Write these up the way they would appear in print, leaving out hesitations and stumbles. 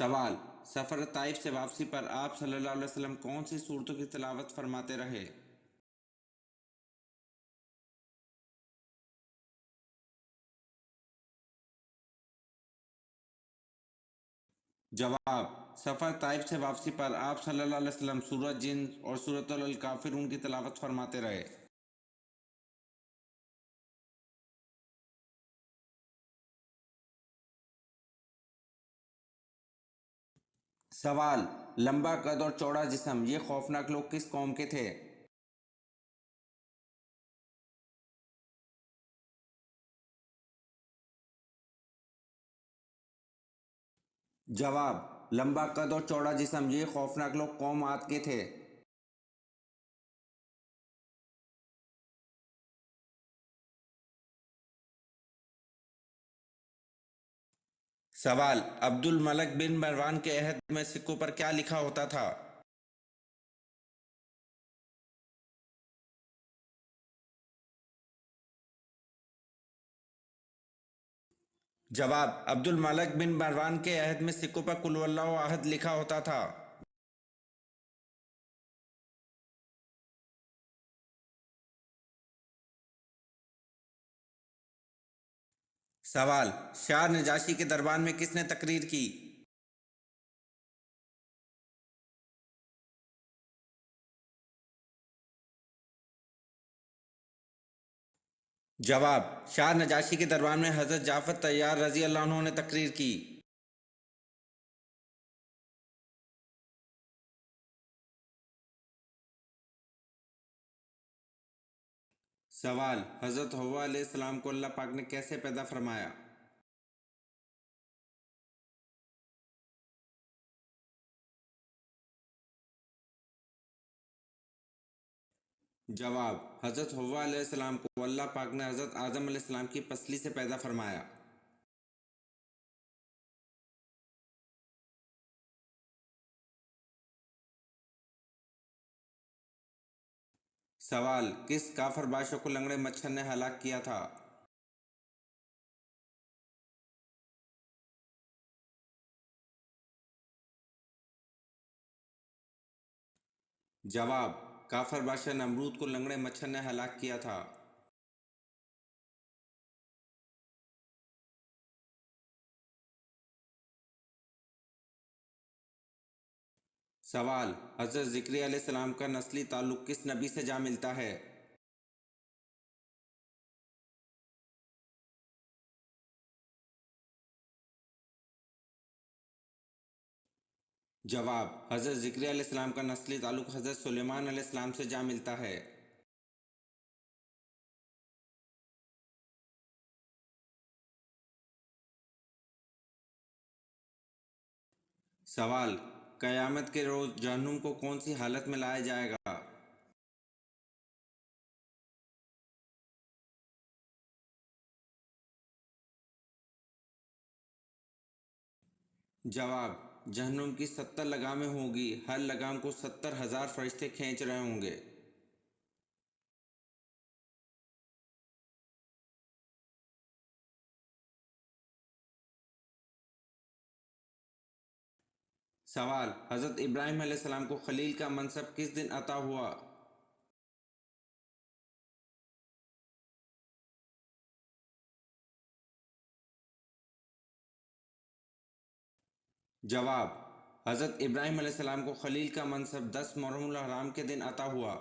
سوال: سفر طائف سے واپسی پر آپ صلی اللہ علیہ وسلم کون سی صورتوں کی تلاوت فرماتے رہے؟ جواب: سفر طائف سے واپسی پر آپ صلی اللہ علیہ وسلم سورۃ جن اور سورۃ الکافرون کی تلاوت فرماتے رہے۔ سوال: لمبا قد اور چوڑا جسم یہ خوفناک لوگ کس قوم کے تھے؟ جواب: لمبا قد اور چوڑا جسم یہ خوفناک لوگ قوم عاد کے تھے۔ سوال: عبد الملک بن مروان کے عہد میں سکوں پر کیا لکھا ہوتا تھا؟ جواب: عبد الملک بن مروان کے عہد میں سکوں پر قل اللہ احد لکھا ہوتا تھا۔ سوال: شاہ نجاشی کے دربار میں کس نے تقریر کی؟ جواب: شاہ نجاشی کے دربار میں حضرت جعفر طیار رضی اللہ عنہ نے تقریر کی۔ سوال: حضرت حوا علیہ السلام کو اللہ پاک نے کیسے پیدا فرمایا؟ جواب: حضرت حوا علیہ السلام کو اللہ پاک نے حضرت آدم علیہ السلام کی پسلی سے پیدا فرمایا۔ سوال: کس کافر بادشاہ کو لنگڑے مچھر نے ہلاک کیا تھا؟ جواب: کافر بادشاہ نمرود کو لنگڑے مچھر نے ہلاک کیا تھا۔ سوال: حضرت زکریا علیہ السلام کا نسلی تعلق کس نبی سے جا ملتا ہے؟ جواب: حضرت زکریا علیہ السلام کا نسلی تعلق حضرت سلیمان علیہ السلام سے جا ملتا ہے۔ سوال: قیامت کے روز جہنم کو کون سی حالت میں لایا جائے گا؟ جواب: جہنم کی 70 لگامیں ہوں گی، ہر لگام کو 70,000 فرشتے کھینچ رہے ہوں گے۔ سوال: حضرت ابراہیم علیہ السلام کو خلیل کا منصب کس دن عطا ہوا؟ جواب: حضرت ابراہیم علیہ السلام کو خلیل کا منصب 10 محرم الحرام کے دن عطا ہوا۔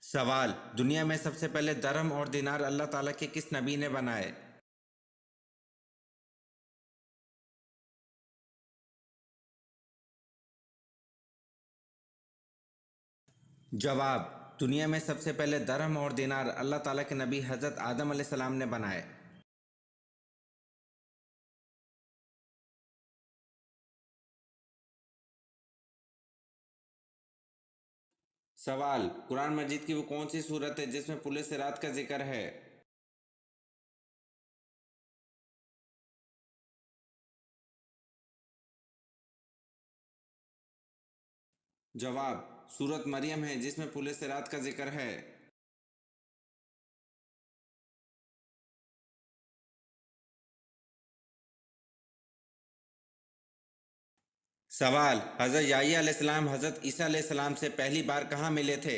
سوال: دنیا میں سب سے پہلے درہم اور دینار اللہ تعالیٰ کے کس نبی نے بنائے؟ جواب: دنیا میں سب سے پہلے درہم اور دینار اللہ تعالیٰ کے نبی حضرت آدم علیہ السلام نے بنائے۔ سوال: قرآن مجید کی وہ کون سی صورت ہے جس میں پل صراط کا ذکر ہے؟ جواب: سورۃ مریم ہے جس میں پل صراط کا ذکر ہے۔ سوال: حضرت یحییٰ علیہ السلام حضرت عیسیٰ علیہ السلام سے پہلی بار کہاں ملے تھے؟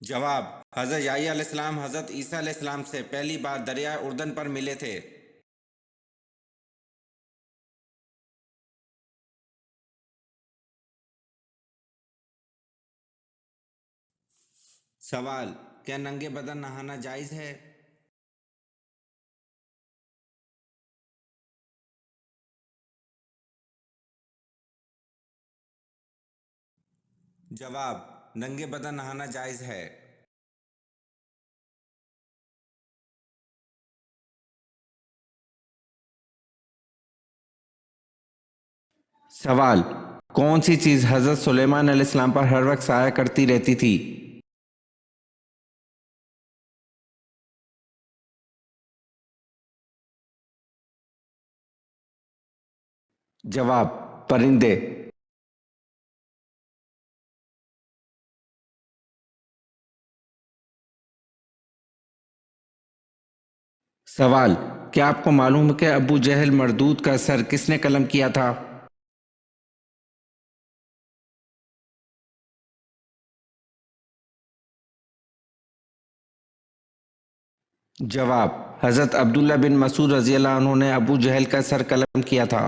جواب: حضرت یحییٰ علیہ السلام حضرت عیسیٰ علیہ السلام سے پہلی بار دریائے اردن پر ملے تھے۔ سوال: کیا ننگے بدن نہانا جائز ہے؟ جواب: ننگے بدن نہانا جائز ہے۔ سوال: کون سی چیز حضرت سلیمان علیہ السلام پر ہر وقت سایہ کرتی رہتی تھی؟ جواب: پرندے۔ سوال: کیا آپ کو معلوم ہے کہ ابو جہل مردود کا سر کس نے قلم کیا تھا؟ جواب: حضرت عبداللہ بن مسعود رضی اللہ عنہ نے ابو جہل کا سر قلم کیا تھا۔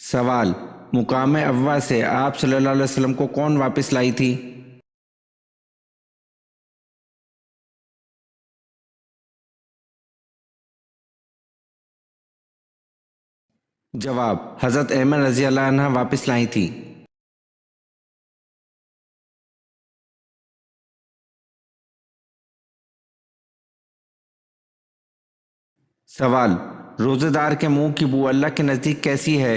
سوال: مقام ابوا سے آپ صلی اللہ علیہ وسلم کو کون واپس لائی تھی؟ جواب: حضرت احمد رضی اللہ عنہ واپس لائی تھی۔ سوال: روزے دار کے منہ کی بو اللہ کے نزدیک کیسی ہے؟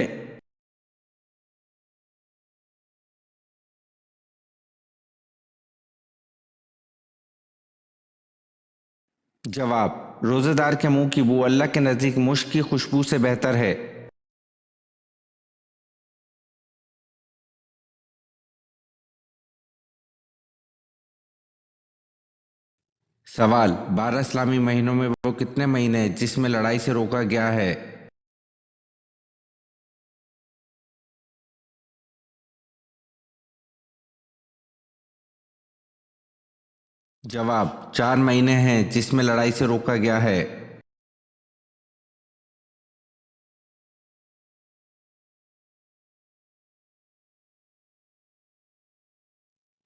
جواب: روزے دار کے منہ کی بو اللہ کے نزدیک مشک کی خوشبو سے بہتر ہے۔ سوال: 12 اسلامی مہینوں میں وہ کتنے مہینے ہیں جس میں لڑائی سے روکا گیا ہے؟ جواب: 4 مہینے ہیں جس میں لڑائی سے روکا گیا ہے۔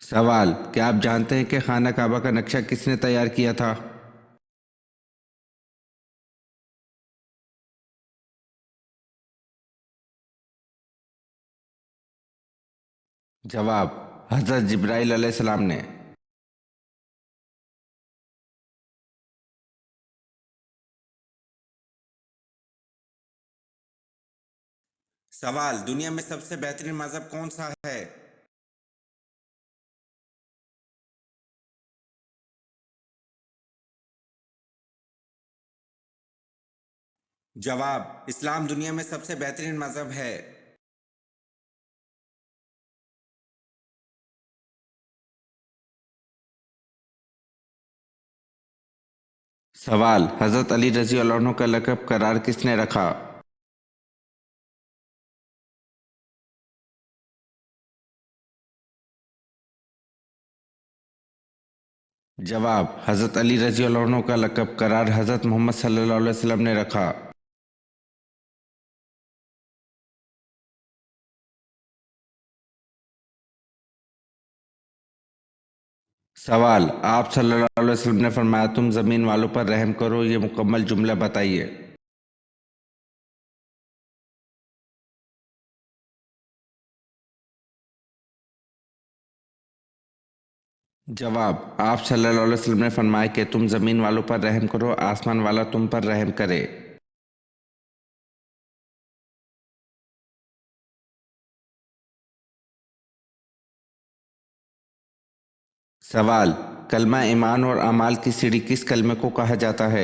سوال: کیا آپ جانتے ہیں کہ خانہ کعبہ کا نقشہ کس نے تیار کیا تھا؟ جواب: حضرت جبرائیل علیہ السلام نے۔ سوال: دنیا میں سب سے بہترین مذہب کون سا ہے؟ جواب: اسلام دنیا میں سب سے بہترین مذہب ہے۔ سوال: حضرت علی رضی اللہ عنہ کا لقب قرار کس نے رکھا؟ جواب: حضرت علی رضی اللہ عنہ کا لقب قرار حضرت محمد صلی اللہ علیہ وسلم نے رکھا۔ سوال: آپ صلی اللہ علیہ وسلم نے فرمایا تم زمین والوں پر رحم کرو، یہ مکمل جملہ بتائیے۔ جواب: آپ صلی اللہ علیہ وسلم نے فرمایا کہ تم زمین والوں پر رحم کرو، آسمان والا تم پر رحم کرے۔ سوال: کلمہ ایمان اور اعمال کی سیڑھی کس کلمے کو کہا جاتا ہے؟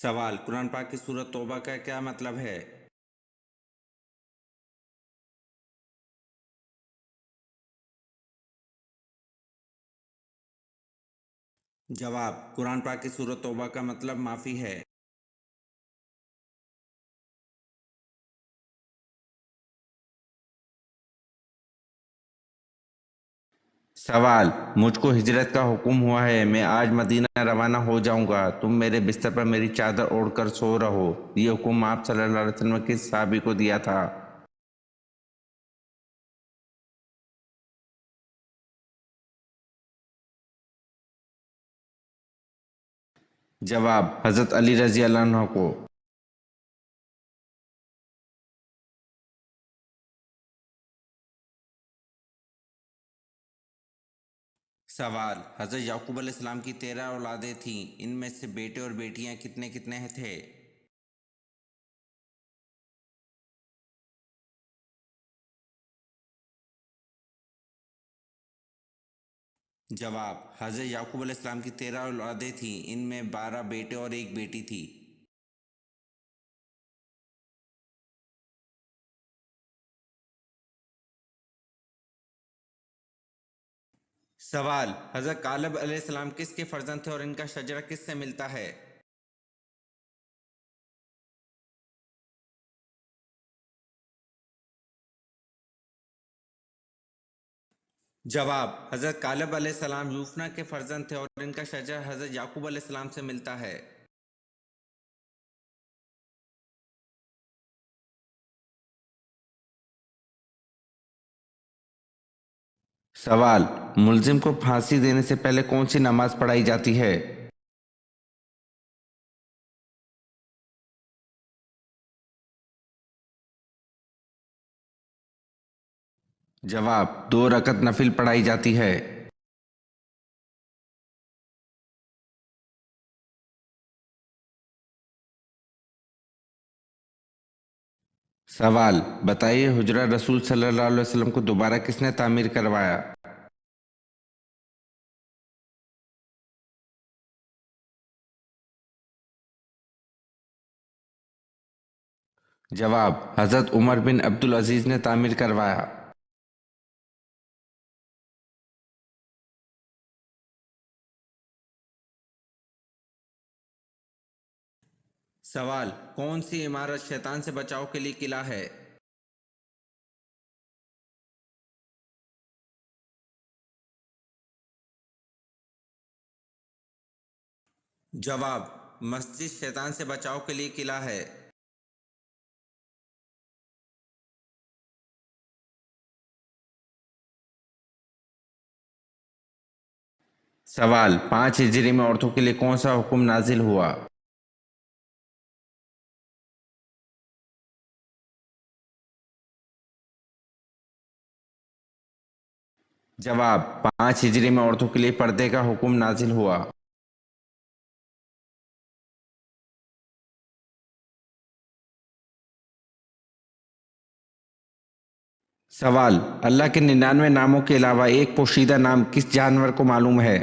سوال، قرآن پاک کی سورۃ توبہ کا کیا مطلب ہے؟ جواب، قرآن پاک کی سورۃ توبہ کا مطلب معافی ہے۔ سوال، مجھ کو ہجرت کا حکم ہوا ہے، میں آج مدینہ روانہ ہو جاؤں گا، تم میرے بستر پر میری چادر اوڑھ کر سو رہو، یہ حکم آپ صلی اللہ علیہ وسلم نے کس صحابی کو دیا تھا؟ جواب، حضرت علی رضی اللہ عنہ کو۔ سوال، حضرت یعقوب علیہ السلام کی 13 اولادیں تھیں، ان میں سے بیٹے اور بیٹیاں کتنے کتنے تھے؟ جواب، حضرت یعقوب علیہ السلام کی 13 اولادیں تھیں، ان میں 12 بیٹے اور ایک بیٹی تھی۔ سوال، حضرت کالب علیہ السلام کس کے فرزند تھے اور ان کا شجرہ کس سے ملتا ہے؟ جواب، حضرت کالب علیہ السلام یوفنا کے فرزند تھے اور ان کا شجرہ حضرت یعقوب علیہ السلام سے ملتا ہے۔ سوال، ملزم کو پھانسی دینے سے پہلے کون سی نماز پڑھائی جاتی ہے؟ جواب، 2 رکعت نفل پڑھائی جاتی ہے۔ سوال، بتائیے حجرہ رسول صلی اللہ علیہ وسلم کو دوبارہ کس نے تعمیر کروایا؟ جواب، حضرت عمر بن عبدالعزیز نے تعمیر کروایا۔ سوال، کون سی عمارت شیطان سے بچاؤ کے لیے قلعہ ہے؟ جواب، مسجد شیطان سے بچاؤ کے لیے قلعہ ہے۔ سوال، 5 ہجری میں عورتوں کے لیے کون سا حکم نازل ہوا؟ جواب، 5 ہجری میں عورتوں کے لیے پردے کا حکم نازل ہوا۔ سوال، اللہ کے 99 ناموں کے علاوہ ایک پوشیدہ نام کس جانور کو معلوم ہے؟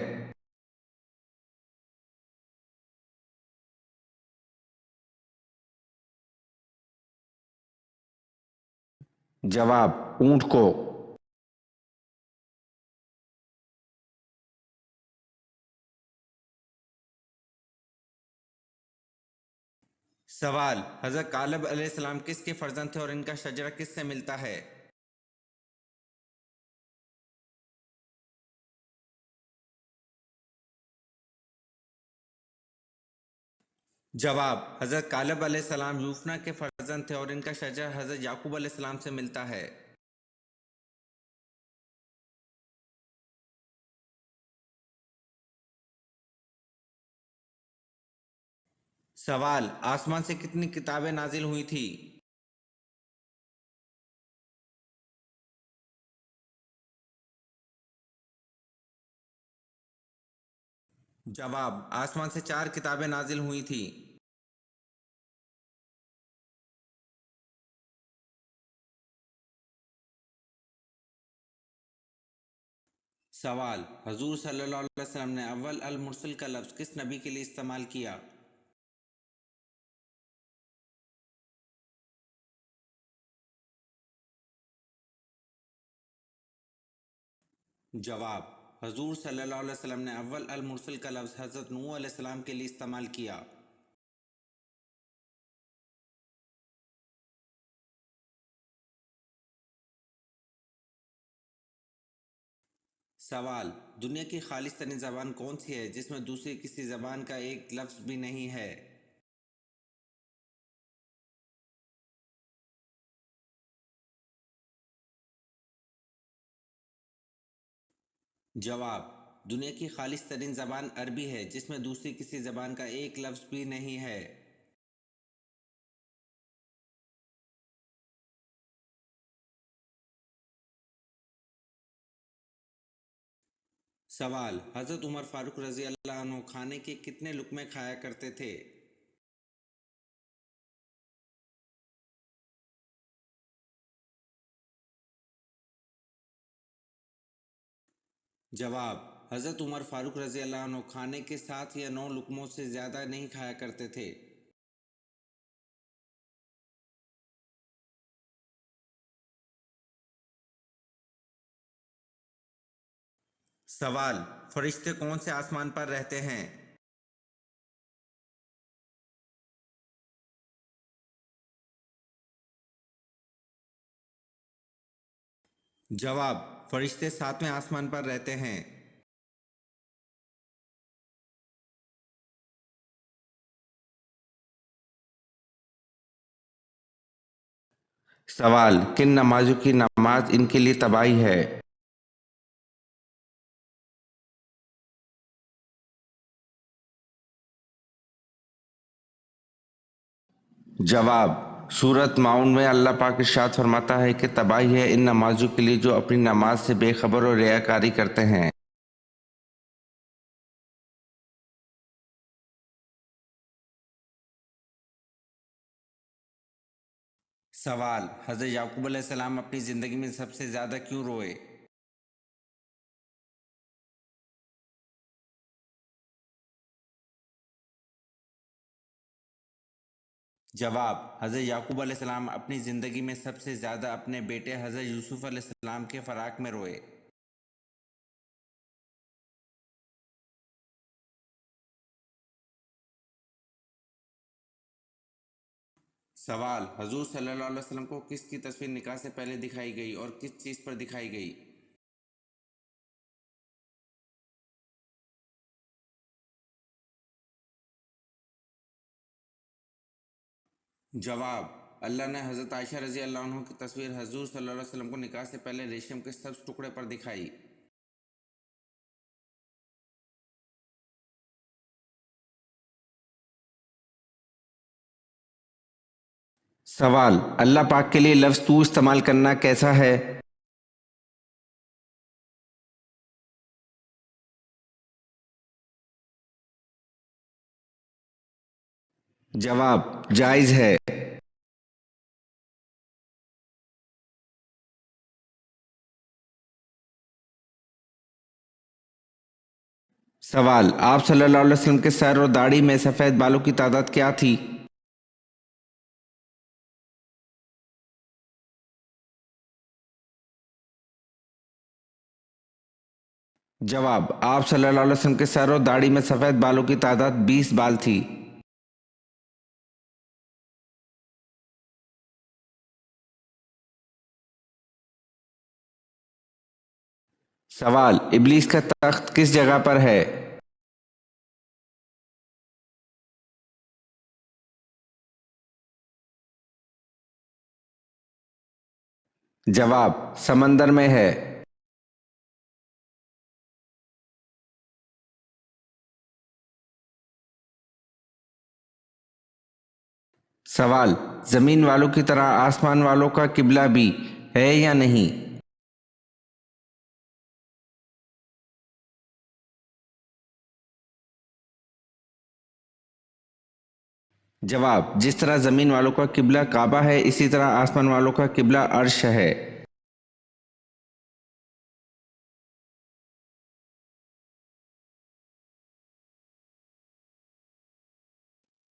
جواب، اونٹ کو۔ سوال، حضرت کالب علیہ السلام کس کے فرزند تھے اور ان کا شجرہ کس سے ملتا ہے؟ جواب، حضرت کالب علیہ السلام یوفنا کے فرزند تھے اور ان کا شجرہ حضرت یعقوب علیہ السلام سے ملتا ہے۔ سوال، آسمان سے کتنی کتابیں نازل ہوئی تھی؟ جواب، آسمان سے 4 کتابیں نازل ہوئی تھی۔ سوال، حضور صلی اللہ علیہ وسلم نے اول المرسل کا لفظ کس نبی کے لیے استعمال کیا؟ جواب: حضور صلی اللہ علیہ وسلم نے اول المرسل کا لفظ حضرت نوح علیہ السلام کے لیے استعمال کیا۔ سوال: دنیا کی خالص ترین زبان کون سی ہے جس میں دوسری کسی زبان کا ایک لفظ بھی نہیں ہے؟ جواب: دنیا کی خالص ترین زبان عربی ہے جس میں دوسری کسی زبان کا ایک لفظ بھی نہیں ہے۔ سوال: حضرت عمر فاروق رضی اللہ عنہ کھانے کے کتنے لقمے کھایا کرتے تھے؟ جواب: حضرت عمر فاروق رضی اللہ عنہ کھانے کے 7 یا 9 لقموں سے زیادہ نہیں کھایا کرتے تھے۔ سوال: فرشتے کون سے آسمان پر رہتے ہیں؟ جواب: فرشتے 7ویں آسمان پر رہتے ہیں۔ سوال: کن نمازوں کی نماز ان کے لیے تباہی ہے؟ جواب: سورۃ معون میں اللہ پاک ارشاد فرماتا ہے کہ تباہی ہے ان نمازوں کے لیے جو اپنی نماز سے بے خبر اور ریاکاری کرتے ہیں۔ سوال: حضرت یعقوب علیہ السلام اپنی زندگی میں سب سے زیادہ کیوں روئے؟ جواب: حضرت یعقوب علیہ السلام اپنی زندگی میں سب سے زیادہ اپنے بیٹے حضرت یوسف علیہ السلام کے فراق میں روئے۔ سوال: حضور صلی اللہ علیہ وسلم کو کس کی تصویر نکاح سے پہلے دکھائی گئی اور کس چیز پر دکھائی گئی؟ جواب: اللہ نے حضرت عائشہ رضی اللہ عنہ کی تصویر حضور صلی اللہ علیہ وسلم کو نکاح سے پہلے ریشم کے سبز ٹکڑے پر دکھائی۔ سوال: اللہ پاک کے لیے لفظ تو استعمال کرنا کیسا ہے؟ جواب: جائز ہے۔ سوال: آپ صلی اللہ علیہ وسلم کے سر اور داڑھی میں سفید بالوں کی تعداد کیا تھی؟ جواب: آپ صلی اللہ علیہ وسلم کے سر اور داڑھی میں سفید بالوں کی تعداد 20 بال تھی۔ سوال: ابلیس کا تخت کس جگہ پر ہے؟ جواب: سمندر میں ہے۔ سوال: زمین والوں کی طرح آسمان والوں کا قبلہ بھی ہے یا نہیں؟ جواب: جس طرح زمین والوں کا قبلہ کعبہ ہے اسی طرح آسمان والوں کا قبلہ عرش ہے۔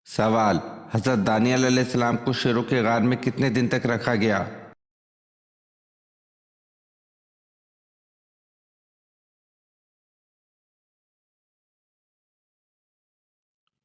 سوال: حضرت دانیال علیہ السلام کو شیروں کے غار میں کتنے دن تک رکھا گیا؟